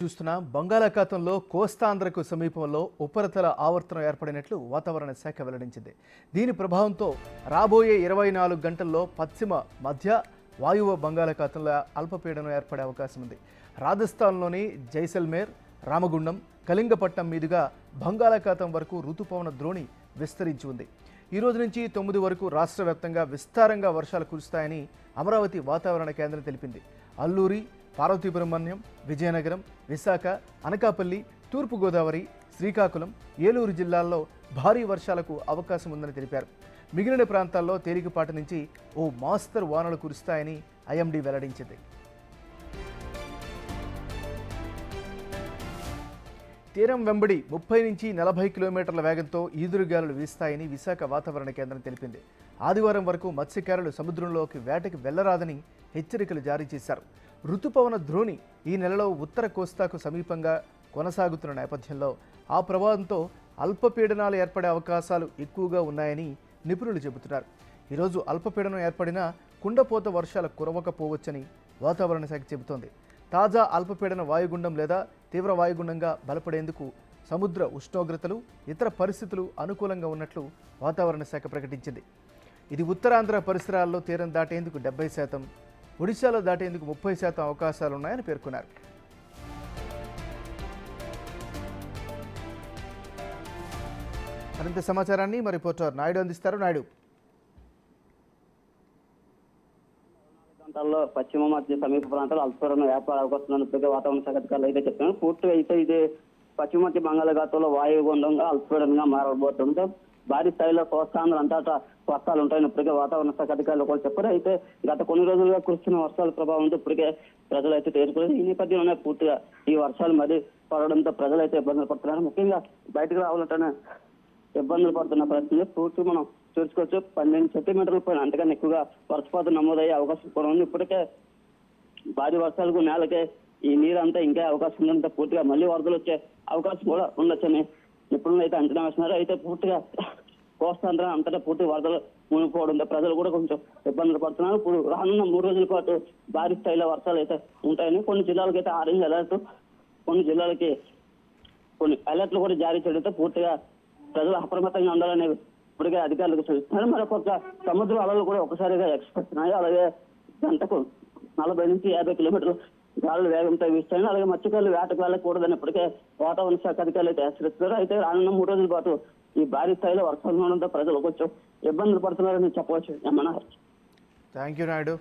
చూస్తున్న బంగాళాఖాతంలో కోస్తాంధ్రకు సమీపంలో ఉపరితల ఆవర్తనం ఏర్పడినట్లు వాతావరణ శాఖ వెల్లడించింది. దీని ప్రభావంతో రాబోయే 24 గంటల్లో పశ్చిమ మధ్య వాయువ్య బంగాళాఖాతంలో అల్పపీడనం ఏర్పడే అవకాశం ఉంది. రాజస్థాన్లోని జైసల్మేర్, రామగుండం, కళింగపట్నం మీదుగా బంగాళాఖాతం వరకు రుతుపవన ద్రోణి విస్తరించి ఉంది. ఈ రోజు నుంచి 9 వరకు రాష్ట్ర వ్యాప్తంగా విస్తారంగా వర్షాలు కురుస్తాయని అమరావతి వాతావరణ కేంద్రం తెలిపింది. అల్లూరి, పార్వతీపురమన్యం, విజయనగరం, విశాఖ, అనకాపల్లి, తూర్పుగోదావరి, శ్రీకాకుళం, ఏలూరు జిల్లాల్లో భారీ వర్షాలకు అవకాశం ఉందని తెలిపారు. మిగిలిన ప్రాంతాల్లో తేలికపాటి నుంచి ఓ మోస్తరు వానలు కురుస్తాయని ఐఎండీ వెల్లడించింది. తీరం వెంబడి 30 నుంచి 40 కిలోమీటర్ల వేగంతో ఈదురుగాలులు వీస్తాయని విశాఖ వాతావరణ కేంద్రం తెలిపింది. ఆదివారం వరకు మత్స్యకారులు సముద్రంలోకి వేటకి వెళ్లరాదని హెచ్చరికలు జారీ చేశారు. రుతుపవన ద్రోణి ఈ నెలలో ఉత్తర కోస్తాకు సమీపంగా కొనసాగుతున్న నేపథ్యంలో ఆ ప్రభావంతో అల్పపీడనాలు ఏర్పడే అవకాశాలు ఎక్కువగా ఉన్నాయని నిపుణులు చెబుతున్నారు. ఈరోజు అల్పపీడనం ఏర్పడినా కుండపోత వర్షాలు కురవకపోవచ్చని వాతావరణ శాఖ చెబుతోంది. తాజా అల్పపీడన వాయుగుండం లేదా తీవ్ర వాయుగుండంగా బలపడేందుకు సముద్ర ఉష్ణోగ్రతలు, ఇతర పరిస్థితులు అనుకూలంగా ఉన్నట్లు వాతావరణ శాఖ ప్రకటించింది. ఇది ఉత్తరాంధ్ర పరిసరాల్లో తీరం దాటేందుకు 70%, ఒడిశాలో దాటేందుకు 30% అవకాశాలున్నాయని పేర్కొన్నారు. మరింత సమాచారాన్ని మా రిపోర్టర్ నాయుడు అందిస్తారు. నాయుడు, ప్రాంతాల్లో పశ్చిమ మధ్య సమీప ప్రాంతాల్లో అల్పపీడనం ఏర్పడే అవకాశం ఉన్నట్టుగా వాతావరణ శాఖ అధికారులు అయితే చెప్తున్నారు. పూర్తిగా అయితే ఇది పశ్చిమ మధ్య బంగాళాఖాతంలో వాయుగుండంగా అల్పపీడనంగా మారబోతుంది. భారీ స్థాయిలో కోస్తాంధ్ర అంతటా వర్షాలు ఉంటాయని ఇప్పటికే వాతావరణ శాఖ అధికారులు కూడా చెప్పారు. అయితే గత కొన్ని రోజులుగా కురుస్తున్న వర్షాల ప్రభావంతో ఇప్పటికే ప్రజలు అయితే తేరుకోలేదు. ఈ నేపథ్యంలోనే పూర్తిగా ఈ వర్షాలు మరీ పడడంతో ప్రజలు అయితే ఇబ్బందులు పడుతున్నారు. ముఖ్యంగా బయటకు రావాలంటేనే ఇబ్బందులు పడుతున్న పరిస్థితి పూర్తి మనం చూసుకోవచ్చు. 12 సెంటీమీటర్ల పైన అంతకన్నా ఎక్కువగా వర్షపాతం నమోదయ్యే అవకాశం కూడా ఉంది. ఇప్పటికే భారీ వర్షాలకు నేలకే ఈ నీరంతా ఇంకా అవకాశం ఉందంటే పూర్తిగా మళ్ళీ వరదలు వచ్చే అవకాశం కూడా ఉండొచ్చని నిపుణులు అయితే అంచనా వేస్తున్నారు. అయితే పూర్తిగా కోస్తాంధ్ర అంతటా పూర్తి వరదలు మునిగిపోవడంతో ప్రజలు కూడా కొంచెం ఇబ్బందులు పడుతున్నారు. ఇప్పుడు రానున్న 3 రోజుల పాటు భారీ స్థాయిలో వర్షాలు అయితే ఉంటాయని కొన్ని జిల్లాలకు అయితే ఆరెంజ్ అలర్ట్, కొన్ని జిల్లాలకి కొన్ని అలర్ట్లు కూడా జారీ చేయడంతో పూర్తిగా ప్రజలు అప్రమత్తంగా ఉండాలని ఇప్పటికే అధికారులకు సూచిస్తున్నారు. మరొక సముద్ర అలలు కూడా ఒకసారిగా ఎక్స్పెక్ట్ ఉన్నాయి. అలాగే గంటకు 40 నుంచి 50 కిలోమీటర్లు గాలులు వేగంతో వీస్తాయని, అలాగే మత్స్యకారులు వేటకు వెళ్ళకూడదని ఇప్పటికే వాతావరణ శాఖ అధికారులు అయితే హెచ్చరిస్తున్నారు. అయితే రానున్న 3 రోజుల పాటు ఈ భారీ స్థాయిలో వర్షాలు ఉండడంతో ప్రజలు కొంచెం ఇబ్బందులు పడుతున్నారని చెప్పవచ్చు. ఏమన్నా? Thank you Naidu.